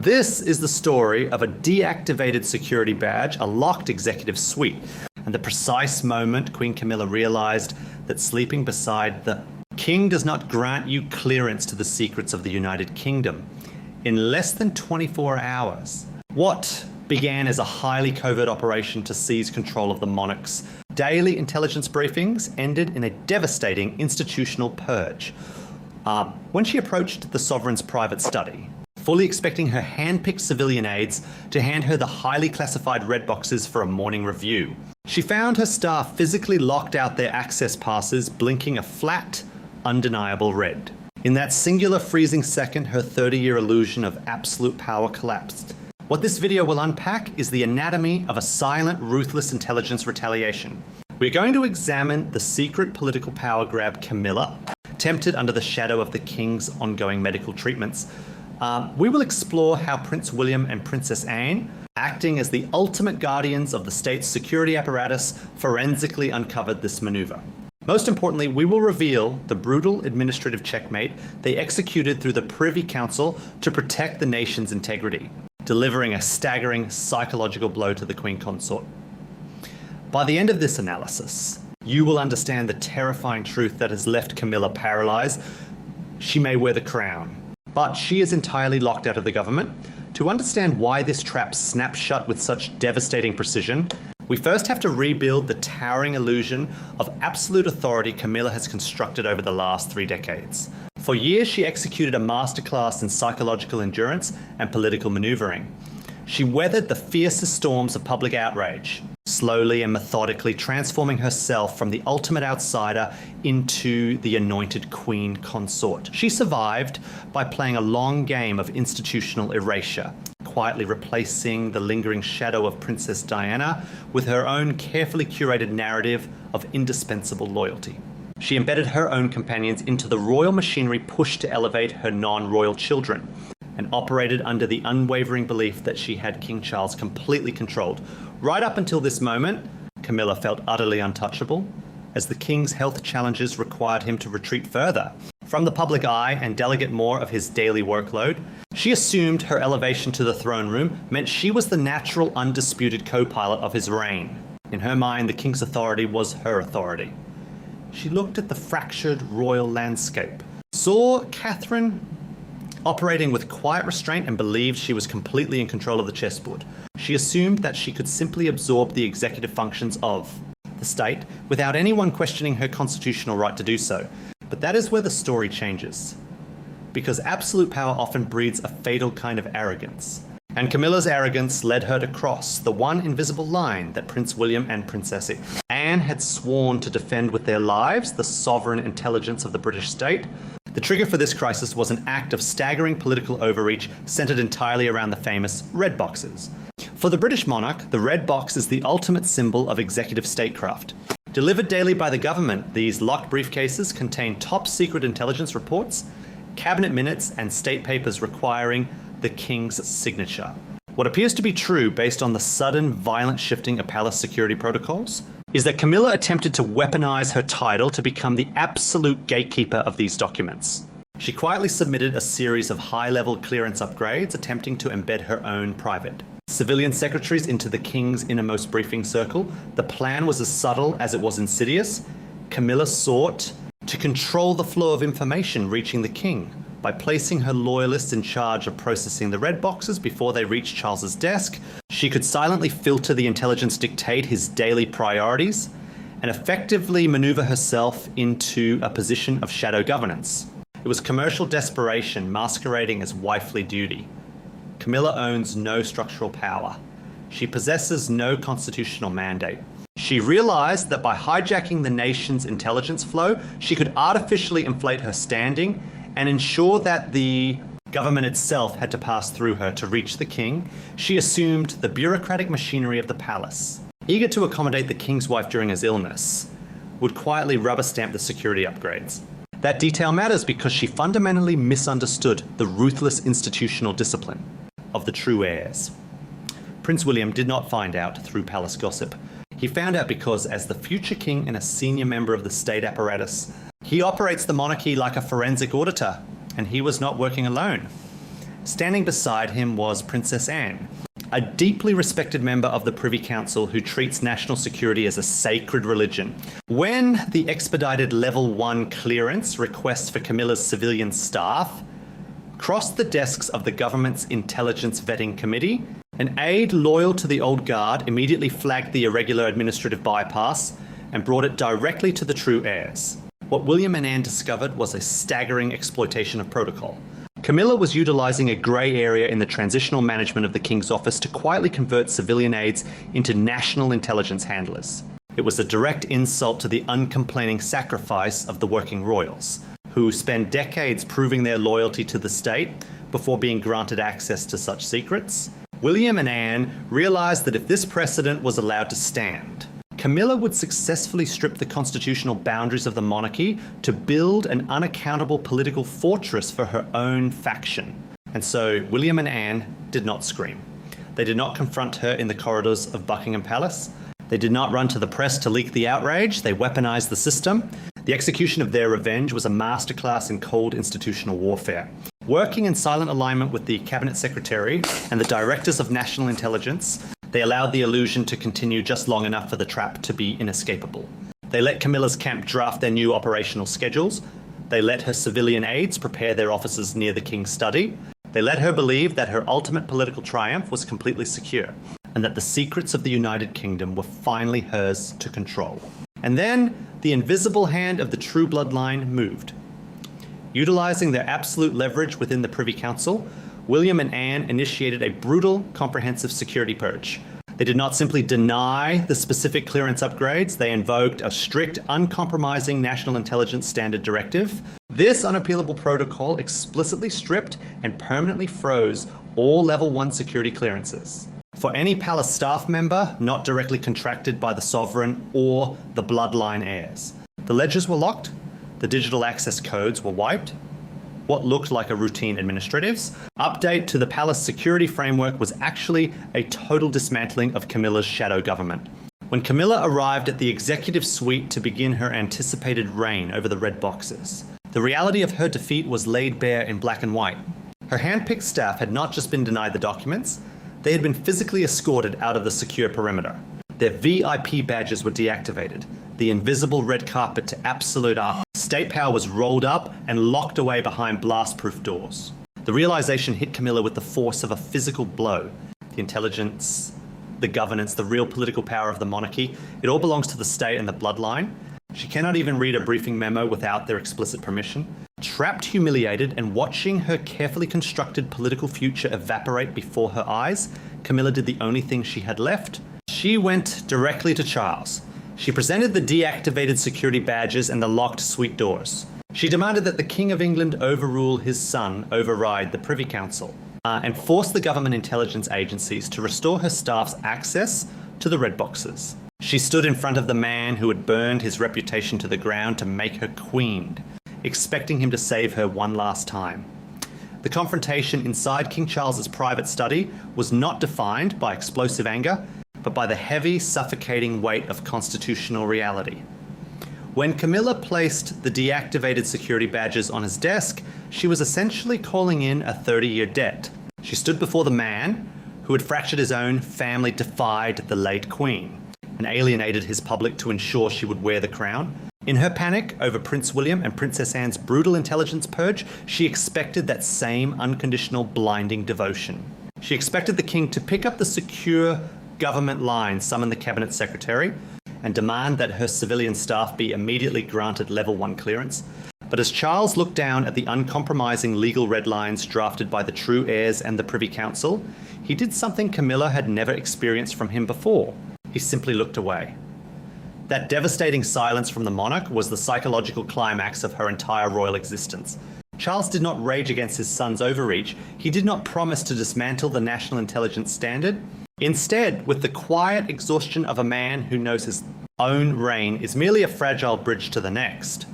This is the story of a deactivated security badge, a locked executive suite, and the precise moment Queen Camilla realized that sleeping beside the king does not grant you clearance to the secrets of the United Kingdom. In less than 24 hours, what began as a highly covert operation to seize control of the monarch's daily intelligence briefings ended in a devastating institutional purge. When she approached the sovereign's private study, fully expecting her hand-picked civilian aides to hand her the highly classified red boxes for a morning review, she found her staff physically locked out their access passes, blinking a flat, undeniable red. In that singular freezing second, her 30-year illusion of absolute power collapsed. What this video will unpack is the anatomy of a silent, ruthless intelligence retaliation. We're going to examine the secret political power grab Camilla, tempted under the shadow of the king's ongoing medical treatments. We will explore how Prince William and Princess Anne, acting as the ultimate guardians of the state's security apparatus, forensically uncovered this maneuver. Most importantly, we will reveal the brutal administrative checkmate they executed through the Privy Council to protect the nation's integrity, delivering a staggering psychological blow to the Queen Consort. By the end of this analysis, you will understand the terrifying truth that has left Camilla paralyzed. She may wear the crown, but she is entirely locked out of the government. To understand why this trap snaps shut with such devastating precision, we first have to rebuild the towering illusion of absolute authority Camilla has constructed over the last 3 decades. For years, she executed a masterclass in psychological endurance and political maneuvering. She weathered the fiercest storms of public outrage, slowly and methodically transforming herself from the ultimate outsider into the anointed queen consort. She survived by playing a long game of institutional erasure, quietly replacing the lingering shadow of Princess Diana with her own carefully curated narrative of indispensable loyalty. She embedded her own companions into the royal machinery pushed to elevate her non-royal children, and operated under the unwavering belief that she had King Charles completely controlled. Right up until this moment, Camilla felt utterly untouchable, as the king's health challenges required him to retreat further from the public eye and delegate more of his daily workload. She assumed her elevation to the throne room meant she was the natural, undisputed co-pilot of his reign. In her mind, the king's authority was her authority. She looked at the fractured royal landscape, saw Catherine operating with quiet restraint, and believed she was completely in control of the chessboard. She assumed that she could simply absorb the executive functions of the state without anyone questioning her constitutional right to do so. But that is where the story changes, because absolute power often breeds a fatal kind of arrogance. And Camilla's arrogance led her to cross the one invisible line that Prince William and Princess Anne had sworn to defend with their lives, the sovereign intelligence of the British state. The trigger for this crisis was an act of staggering political overreach centered entirely around the famous red boxes. For the British monarch, the red box is the ultimate symbol of executive statecraft. Delivered daily by the government, these locked briefcases contain top-secret intelligence reports, cabinet minutes, and state papers requiring the king's signature. What appears to be true based on the sudden, violent shifting of palace security protocols is that Camilla attempted to weaponize her title to become the absolute gatekeeper of these documents. She quietly submitted a series of high-level clearance upgrades, attempting to embed her own private civilian secretaries into the king's innermost briefing circle. The plan was as subtle as it was insidious. Camilla sought to control the flow of information reaching the king by placing her loyalists in charge of processing the red boxes before they reached Charles's desk. She could silently filter the intelligence dictate his daily priorities and effectively maneuver herself into a position of shadow governance. It was commercial desperation masquerading as wifely duty. Camilla owns no structural power. She possesses no constitutional mandate. She realized that by hijacking the nation's intelligence flow, she could artificially inflate her standing and ensure that the government itself had to pass through her to reach the king. She assumed the bureaucratic machinery of the palace, eager to accommodate the king's wife during his illness, would quietly rubber stamp the security upgrades. That detail matters because she fundamentally misunderstood the ruthless institutional discipline of the true heirs. Prince William did not find out through palace gossip. He found out because, as the future king and a senior member of the state apparatus, he operates the monarchy like a forensic auditor, and he was not working alone. Standing beside him was Princess Anne, a deeply respected member of the Privy Council who treats national security as a sacred religion. When the expedited Level 1 clearance request for Camilla's civilian staff crossed the desks of the government's Intelligence Vetting Committee, an aide loyal to the old guard immediately flagged the irregular administrative bypass and brought it directly to the true heirs. What William and Anne discovered was a staggering exploitation of protocol. Camilla was utilizing a grey area in the transitional management of the King's office to quietly convert civilian aides into national intelligence handlers. It was a direct insult to the uncomplaining sacrifice of the working royals, who spend decades proving their loyalty to the state before being granted access to such secrets. William and Anne realized that if this precedent was allowed to stand, Camilla would successfully strip the constitutional boundaries of the monarchy to build an unaccountable political fortress for her own faction. And so William and Anne did not scream. They did not confront her in the corridors of Buckingham Palace. They did not run to the press to leak the outrage. They weaponized the system. The execution of their revenge was a masterclass in cold institutional warfare. Working in silent alignment with the Cabinet Secretary and the Directors of National Intelligence, they allowed the illusion to continue just long enough for the trap to be inescapable. They let Camilla's camp draft their new operational schedules. They let her civilian aides prepare their offices near the King's study. They let her believe that her ultimate political triumph was completely secure, and that the secrets of the United Kingdom were finally hers to control. And then, the invisible hand of the true bloodline moved. Utilizing their absolute leverage within the Privy Council, William and Anne initiated a brutal, comprehensive security purge. They did not simply deny the specific clearance upgrades, they invoked a strict, uncompromising national intelligence standard directive. This unappealable protocol explicitly stripped and permanently froze all Level 1 security clearances for any palace staff member not directly contracted by the sovereign or the bloodline heirs. The ledgers were locked, the digital access codes were wiped. What looked like a routine administratives update to the palace security framework was actually a total dismantling of Camilla's shadow government. When Camilla arrived at the executive suite to begin her anticipated reign over the red boxes, the reality of her defeat was laid bare in black and white. Her handpicked staff had not just been denied the documents, they had been physically escorted out of the secure perimeter. Their VIP badges were deactivated. The invisible red carpet to absolute up. State power was rolled up and locked away behind blast-proof doors. The realization hit Camilla with the force of a physical blow. The intelligence, the governance, the real political power of the monarchy, it all belongs to the state and the bloodline. She cannot even read a briefing memo without their explicit permission. Trapped, humiliated, and watching her carefully constructed political future evaporate before her eyes, Camilla did the only thing she had left. She went directly to Charles. She presented the deactivated security badges and the locked suite doors. She demanded that the King of England overrule his son, override the Privy Council, and force the government intelligence agencies to restore her staff's access to the red boxes. She stood in front of the man who had burned his reputation to the ground to make her queen, expecting him to save her one last time. The confrontation inside King Charles's private study was not defined by explosive anger, but by the heavy, suffocating weight of constitutional reality. When Camilla placed the deactivated security badges on his desk, she was essentially calling in a 30-year debt. She stood before the man who had fractured his own family, defied the late queen, and alienated his public to ensure she would wear the crown. In her panic over Prince William and Princess Anne's brutal intelligence purge, she expected that same unconditional, blinding devotion. She expected the king to pick up the secure government line, summon the cabinet secretary, and demand that her civilian staff be immediately granted Level 1 clearance. But as Charles looked down at the uncompromising legal red lines drafted by the true heirs and the Privy Council, he did something Camilla had never experienced from him before. He simply looked away. That devastating silence from the monarch was the psychological climax of her entire royal existence. Charles did not rage against his son's overreach. He did not promise to dismantle the national intelligence standard. Instead, with the quiet exhaustion of a man who knows his own reign is merely a fragile bridge to the next,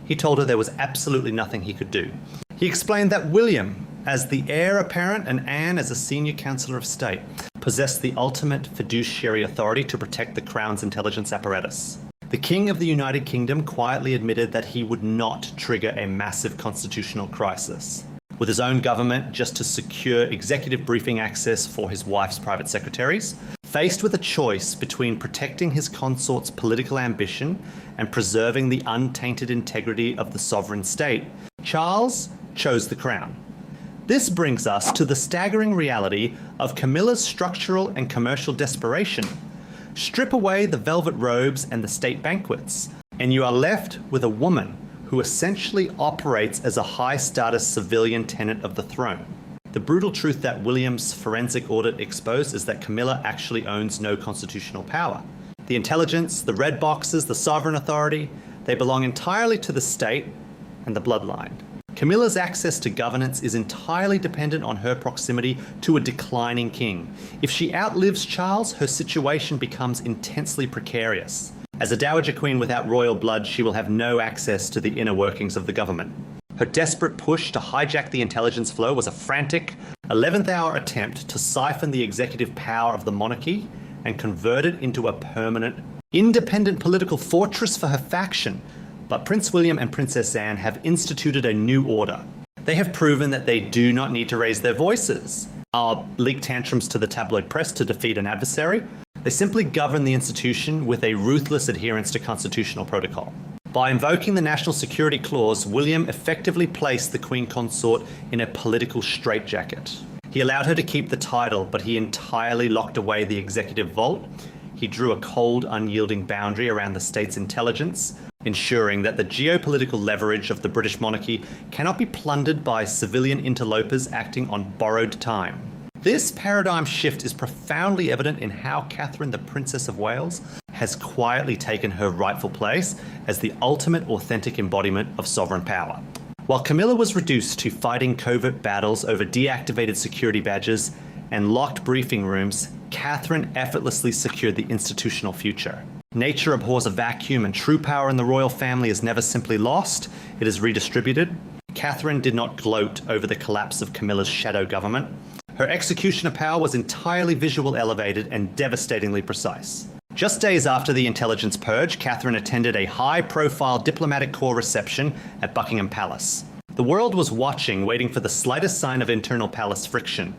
he told her there was absolutely nothing he could do. He explained that William, as the heir apparent and Anne as a senior councillor of state, possessed the ultimate fiduciary authority to protect the crown's intelligence apparatus. The King of the United Kingdom quietly admitted that he would not trigger a massive constitutional crisis. with his own government just to secure executive briefing access for his wife's private secretaries. Faced with a choice between protecting his consort's political ambition and preserving the untainted integrity of the sovereign state, Charles chose the crown. This brings us to the staggering reality of Camilla's structural and commercial desperation. Strip away the velvet robes and the state banquets, and you are left with a woman who essentially operates as a high-status civilian tenant of the throne. The brutal truth that William's forensic audit exposed is that Camilla actually owns no constitutional power. The intelligence, the red boxes, the sovereign authority, they belong entirely to the state and the bloodline. Camilla's access to governance is entirely dependent on her proximity to a declining king. If she outlives Charles, her situation becomes intensely precarious. As a dowager queen without royal blood, she will have no access to the inner workings of the government. Her desperate push to hijack the intelligence flow was a frantic, 11th-hour attempt to siphon the executive power of the monarchy and convert it into a permanent, independent political fortress for her faction. But Prince William and Princess Anne have instituted a new order. They have proven that they do not need to raise their voices, or leak tantrums to the tabloid press to defeat an adversary. They simply govern the institution with a ruthless adherence to constitutional protocol. By invoking the National Security Clause, William effectively placed the Queen Consort in a political straitjacket. He allowed her to keep the title, but he entirely locked away the executive vault. He drew a cold, unyielding boundary around the state's intelligence, ensuring that the geopolitical leverage of the British monarchy cannot be plundered by civilian interlopers acting on borrowed time. This paradigm shift is profoundly evident in how Catherine, the Princess of Wales, has quietly taken her rightful place as the ultimate authentic embodiment of sovereign power. While Camilla was reduced to fighting covert battles over deactivated security badges and locked briefing rooms, Catherine effortlessly secured the institutional future. Nature abhors a vacuum, and true power in the royal family is never simply lost, it is redistributed. Catherine did not gloat over the collapse of Camilla's shadow government. Her execution of power was entirely visual elevated and devastatingly precise. Just days after the intelligence purge, Catherine attended a high-profile diplomatic corps reception at Buckingham Palace. The world was watching, waiting for the slightest sign of internal palace friction.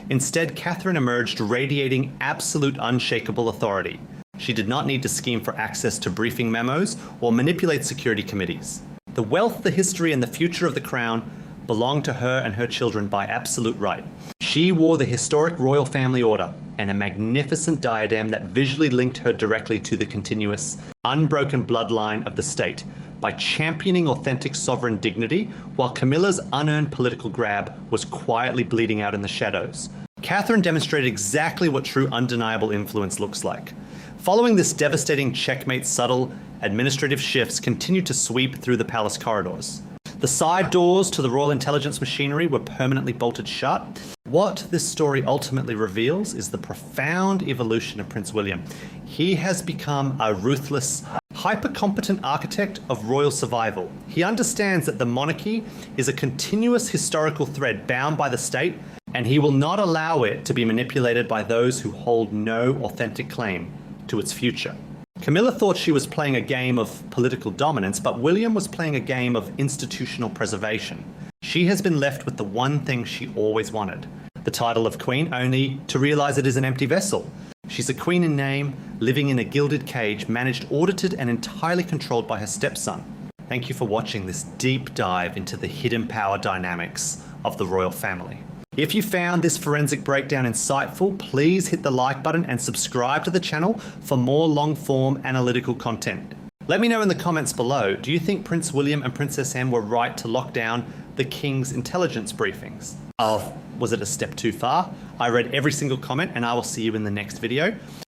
Instead, Catherine emerged radiating absolute unshakable authority. She did not need to scheme for access to briefing memos or manipulate security committees. The wealth, the history, and the future of the crown belonged to her and her children by absolute right. She wore the historic royal family order and a magnificent diadem that visually linked her directly to the continuous, unbroken bloodline of the state by championing authentic sovereign dignity, while Camilla's unearned political grab was quietly bleeding out in the shadows. Catherine demonstrated exactly what true undeniable influence looks like. Following this devastating checkmate, subtle administrative shifts continued to sweep through the palace corridors. The side doors to the royal intelligence machinery were permanently bolted shut. What this story ultimately reveals is the profound evolution of Prince William. He has become a ruthless, hyper-competent architect of royal survival. He understands that the monarchy is a continuous historical thread bound by the state, and he will not allow it to be manipulated by those who hold no authentic claim to its future. Camilla thought she was playing a game of political dominance, but William was playing a game of institutional preservation. She has been left with the one thing she always wanted, the title of queen, only to realize it is an empty vessel. She's a queen in name, living in a gilded cage, managed, audited, and entirely controlled by her stepson. Thank you for watching this deep dive into the hidden power dynamics of the royal family. If you found this forensic breakdown insightful, please hit the like button and subscribe to the channel for more long-form analytical content. Let me know in the comments below, do you think Prince William and Princess Anne were right to lock down the King's intelligence briefings? Was it a step too far? I read every single comment, and I will see you in the next video.